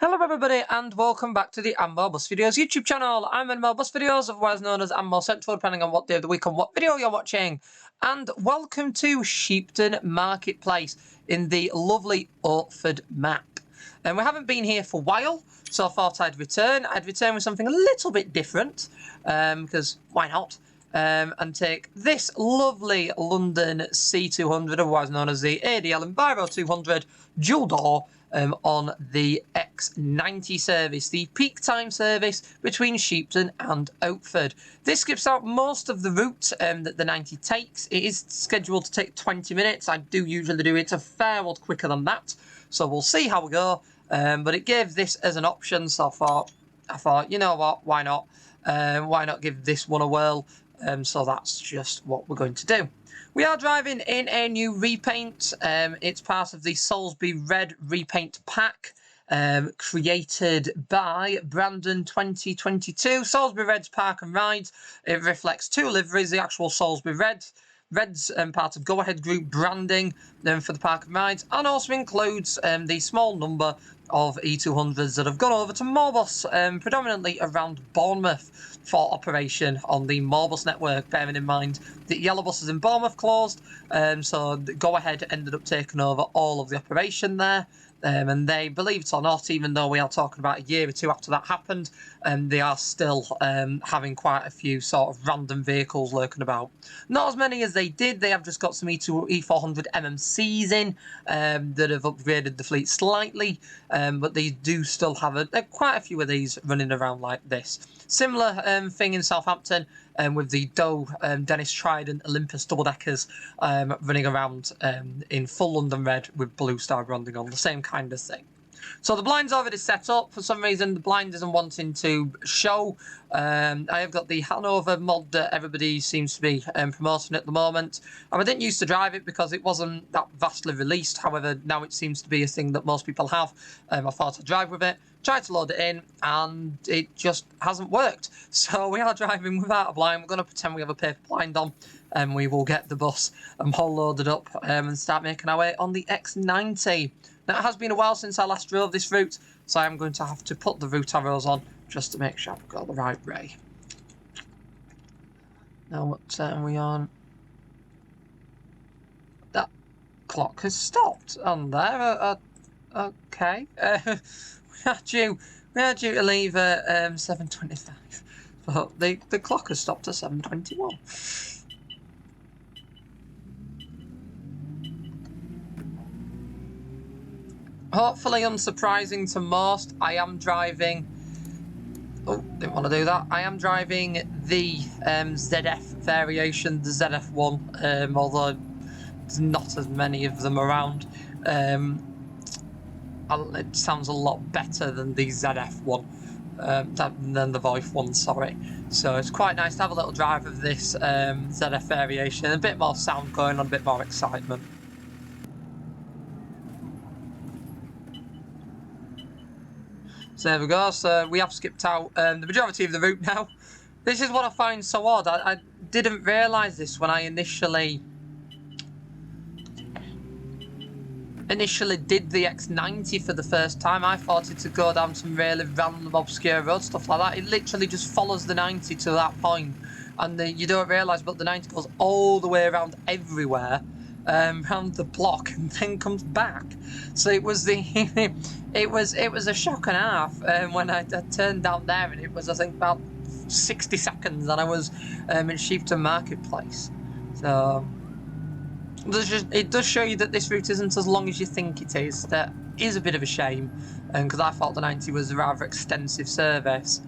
Hello everybody and welcome back to the Morebus Videos YouTube channel. I'm in Morebus Videos, otherwise known as More Central, depending on what day of the week and what video you're watching. And welcome to Sheepton Marketplace in the lovely Oatford map. And we haven't been here for a while, so I thought I'd return. I'd return with something a little bit different, because why not? And take this lovely London C200, otherwise known as the ADL Enviro200 dual door, on the X90 service, the peak time service between Sheepton and Oatford. This skips out most of the route that the 90 takes. It is scheduled to take 20 minutes. I do usually do it a fair lot quicker than that, so we'll see how we go. But it gave this as an option, so I thought, you know what, why not? Why not give this one a whirl? So that's just what we're going to do. We are driving in a new repaint. It's part of the Salisbury Red repaint pack, created by Brandon 2022. Salisbury Red's Park and Rides. It reflects two liveries, the actual Salisbury Red's part of Go Ahead Group branding for the Park and Rides, and also includes the small number of E200s that have gone over to Morebus, predominantly around Bournemouth for operation on the Morebus network, bearing in mind that Yellow Buses in Bournemouth closed, so Go Ahead ended up taking over all of the operation there. And they, believe it or not, even though we are talking about a year or two after that happened, they are still having quite a few sort of random vehicles lurking about. Not as many as they did. They have just got some E400 MMCs in that have upgraded the fleet slightly, but they do still have quite a few of these running around like this. Similar thing in Southampton, with the Doe Dennis Trident Olympus double-deckers running around in full London red with Blue Star branding on, the same kind of thing. So the blind's already set up. For some reason, the blind isn't wanting to show. I have got the Hanover mod that everybody seems to be promoting at the moment. And I didn't used to drive it because it wasn't that vastly released. However, now it seems to be a thing that most people have. I thought I'd drive with it. Tried to load it in, and it just hasn't worked. So we are driving without a blind. We're going to pretend we have a paper blind on, and we will get the bus and all loaded up and start making our way on the X90. Now, it has been a while since I last drove this route, so I'm going to have to put the route arrows on just to make sure I've got the right way. Now, what are we on? That clock has stopped on there. Okay. We are due to leave at 7:25, but the clock has stopped at 7:21. Hopefully unsurprising to most, I am driving... Oh, didn't want to do that. I am driving the ZF variation, the ZF1, although there's not as many of them around. It sounds a lot better than the ZF1, than the Voif one, sorry. So it's quite nice to have a little drive of this ZF variation, a bit more sound going on, a bit more excitement. So there we go, so we have skipped out the majority of the route now. This is what I find so odd. I didn't realise this when I initially did the X90 for the first time. I thought it to go down some really random obscure road, stuff like that. It literally just follows the 90 to that point, and you don't realise, but the 90 goes all the way around everywhere, around the block, and then comes back. So it was it was a shock and a half when I turned down there, and it was, I think, about 60 seconds, and I was in Sheepton Marketplace. So it does show you that this route isn't as long as you think it is. That is a bit of a shame, because I thought the 90 was a rather extensive service,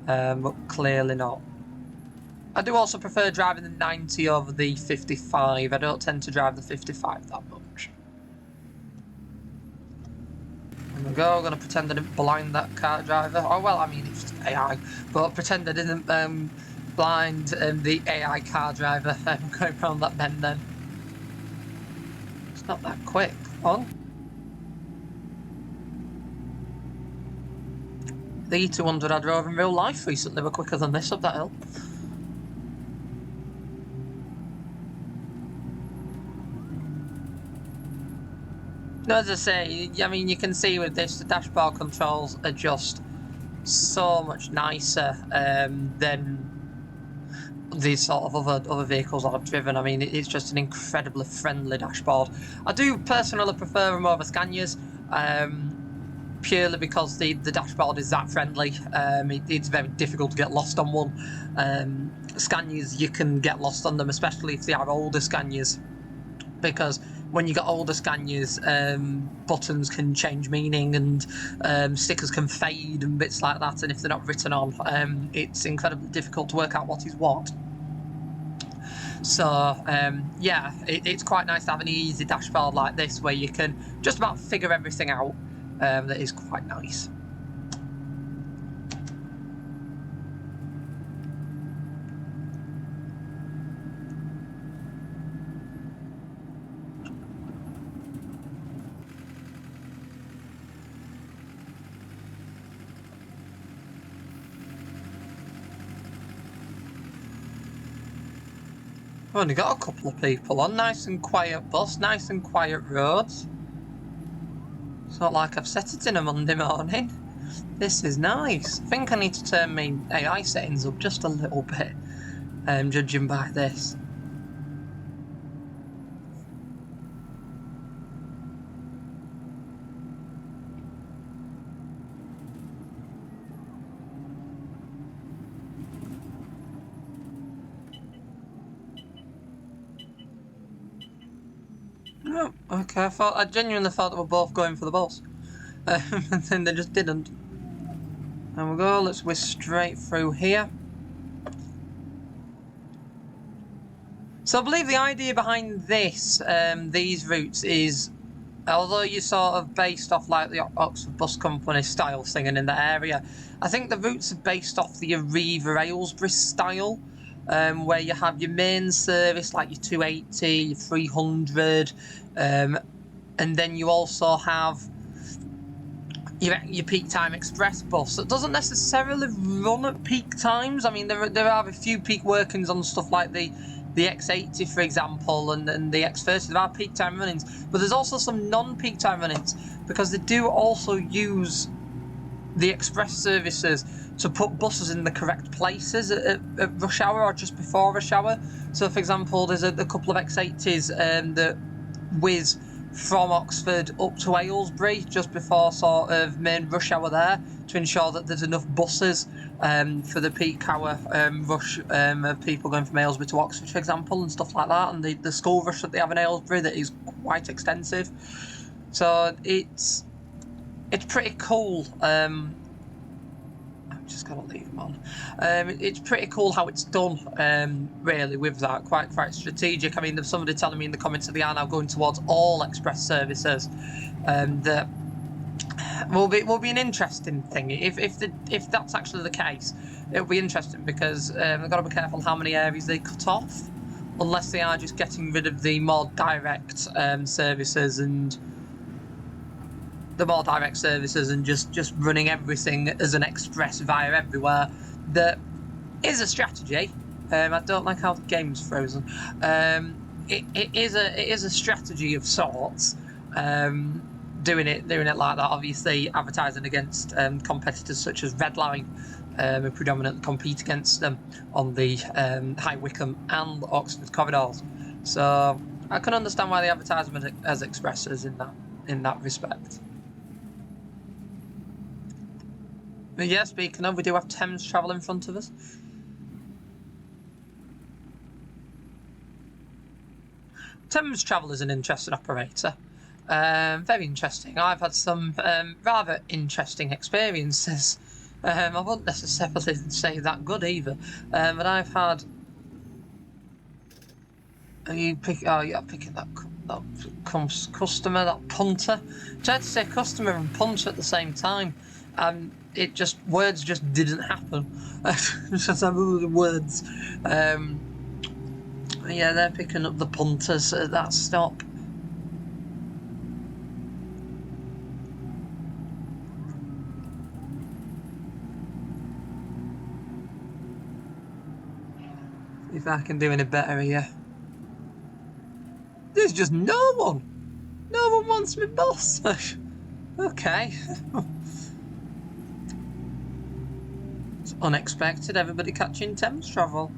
but clearly not. I do also prefer driving the 90 over the 55. I don't tend to drive the 55 that much. There we go. I'm going to pretend I didn't blind that car driver. Oh, well, I mean, it's just AI. But pretend I didn't blind the AI car driver going around that bend then. It's not that quick. Come on. The E200 I drove in real life recently were quicker than this up that hill. As I say, I mean, you can see with this, the dashboard controls are just so much nicer than these sort of other vehicles I've driven. I mean, it's just an incredibly friendly dashboard. I do personally prefer them over Scanias, purely because the dashboard is that friendly. It's very difficult to get lost on one. Scanias, you can get lost on them, especially if they are older Scanias, because when you got older Scanias, buttons can change meaning and stickers can fade and bits like that, and if they're not written on, it's incredibly difficult to work out what is what. So yeah, it's quite nice to have an easy dashboard like this where you can just about figure everything out. That is quite nice. I've only got a couple of people on. Nice and quiet bus, nice and quiet roads. It's not like I've set it in a Monday morning. This is nice. I think I need to turn my AI settings up just a little bit, judging by this. Oh, okay, I genuinely thought they were both going for the bus. And then they just didn't. There we go, let's whiz straight through here. So I believe the idea behind this, these routes is, although you're sort of based off like the Oxford Bus Company style singing in the area, I think the routes are based off the Arriva Aylesbury style. Where you have your main service like your 280, your 300, and then you also have your peak time express bus that doesn't necessarily run at peak times. I mean, there are a few peak workings on stuff like the X90, for example, and the X30. There are peak time runnings, but there's also some non-peak time runnings because they do also use the express services to put buses in the correct places at rush hour or just before rush hour. So, for example, there's a couple of X80s that whiz from Oxford up to Aylesbury just before sort of main rush hour there to ensure that there's enough buses for the peak hour rush of people going from Aylesbury to Oxford, for example, and stuff like that. And the school rush that they have in Aylesbury that is quite extensive. So it's pretty cool. I'm just gonna leave them on. It's pretty cool how it's done, really, with that. Quite strategic. I mean, there's somebody telling me in the comments that they are now going towards all express services. That will be an interesting thing. If that's actually the case, it'll be interesting because they've got to be careful how many areas they cut off, unless they are just getting rid of the more direct services and just running everything as an express via everywhere. That is a strategy. I don't like how the game's frozen. It is a strategy of sorts. Doing it like that. Obviously, advertising against competitors such as Redline, who predominantly compete against them on the High Wycombe and Oxford corridors. So I can understand why they advertise them as expresses in that respect. But yeah, speaking of, we do have Thames Travel in front of us. Thames Travel is an interesting operator. Very interesting. I've had some rather interesting experiences. I wouldn't necessarily say that good either, but I've had. You're picking that customer, that punter. I tried to say customer and punter at the same time. Words just didn't happen. Just the words. Yeah, they're picking up the punters at that stop. If I can do any better here. There's just no one. No one wants my bus. Okay. It's unexpected, everybody catching Thames travel.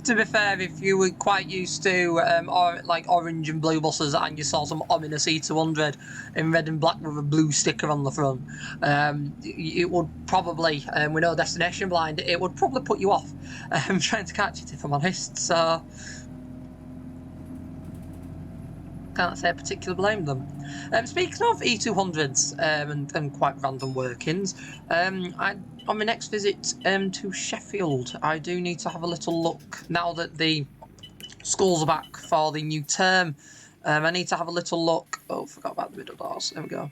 To be fair, if you were quite used to like orange and blue buses and you saw some ominous C200 in red and black with a blue sticker on the front, it would probably, with no destination blind, it would probably put you off trying to catch it, if I'm honest. So can't say I particularly blame them. Speaking of E200s and quite random workings, on my next visit to Sheffield, I do need to have a little look now that the schools are back for the new term. I need to have a little look. Oh, forgot about the middle doors. There we go.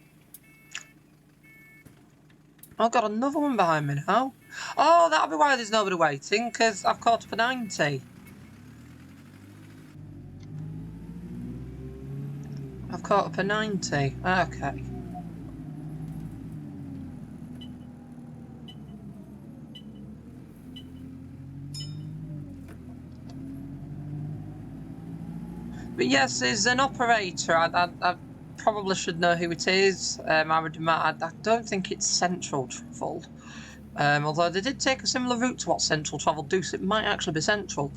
I've got another one behind me now. Oh, that'll be why there's nobody waiting, because I've caught up a 90. I've caught up a 90. Okay. But yes, there's an operator. I probably should know who it is. I don't think it's Central Travel. Although they did take a similar route to what Central Travel do, so it might actually be Central.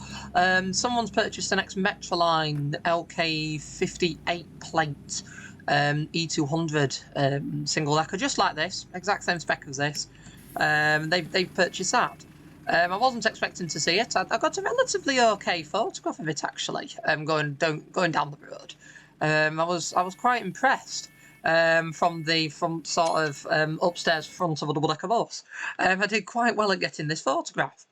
Someone's purchased an ex-Metroline LK58 plate E200 single decker, just like this, exact same spec as this. They've purchased that. I wasn't expecting to see it. I got a relatively okay photograph of it actually. Going down the road. I was quite impressed. From sort of upstairs front of a double-decker bus. I did quite well at getting this photograph.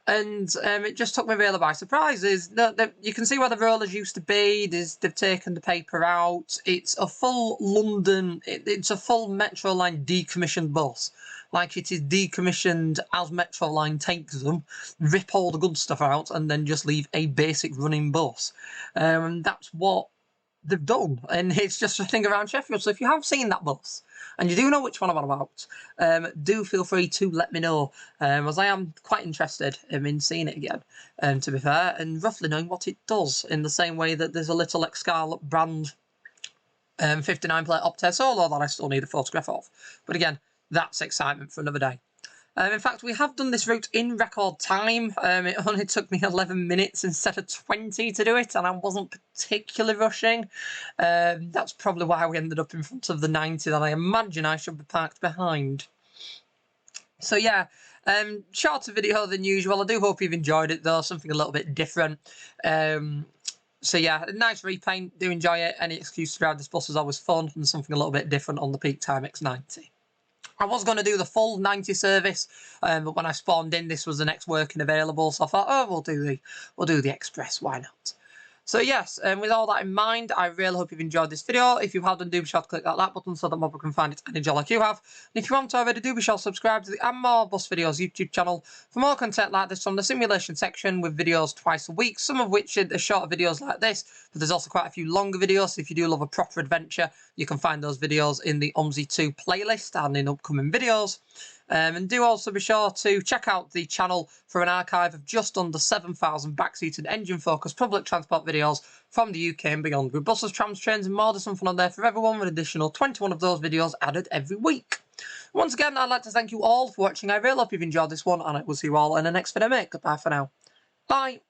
And it just took me really by surprise. You can see where the rollers used to be. They've taken the paper out. It's a full London, it's a full Metroline decommissioned bus. Like it is decommissioned as Metroline takes them, rip all the good stuff out, and then just leave a basic running bus. That's what they've done, and it's just a thing around Sheffield. So if you have seen that bus and you do know which one I'm on about, do feel free to let me know, as I am quite interested in seeing it again, to be fair, and roughly knowing what it does, in the same way that there's a little Scarlet brand 59 plate Optare Solo that I still need a photograph of. But again, that's excitement for another day. In fact, we have done this route in record time. It only took me 11 minutes instead of 20 to do it, and I wasn't particularly rushing. That's probably why we ended up in front of the 90 that I imagine I should be parked behind. So yeah, shorter video than usual. I do hope you've enjoyed it though, something a little bit different. So yeah, a nice repaint, do enjoy it. Any excuse to drive this bus is always fun, and something a little bit different on the peak time X90. I was going to do the full 90 service, but when I spawned in, this was the next working available, so I thought, oh, we'll do the express, why not? So yes, with all that in mind, I really hope you've enjoyed this video. If you have, then do be sure to click that like button so that more people can find it and enjoy like you have. And if you haven't already, do be sure to subscribe to the Morebus Videos YouTube channel for more content like this from the simulation section, with videos twice a week, some of which are shorter videos like this, but there's also quite a few longer videos. So if you do love a proper adventure, you can find those videos in the OMSI 2 playlist and in upcoming videos. And do also be sure to check out the channel for an archive of just under 7,000 backseat and engine-focused public transport videos from the UK and beyond, with buses, trams, trains and more. There's something on there for everyone, with an additional 21 of those videos added every week. Once again, I'd like to thank you all for watching. I really hope you've enjoyed this one, and I will see you all in the next video, mate. Goodbye for now. Bye.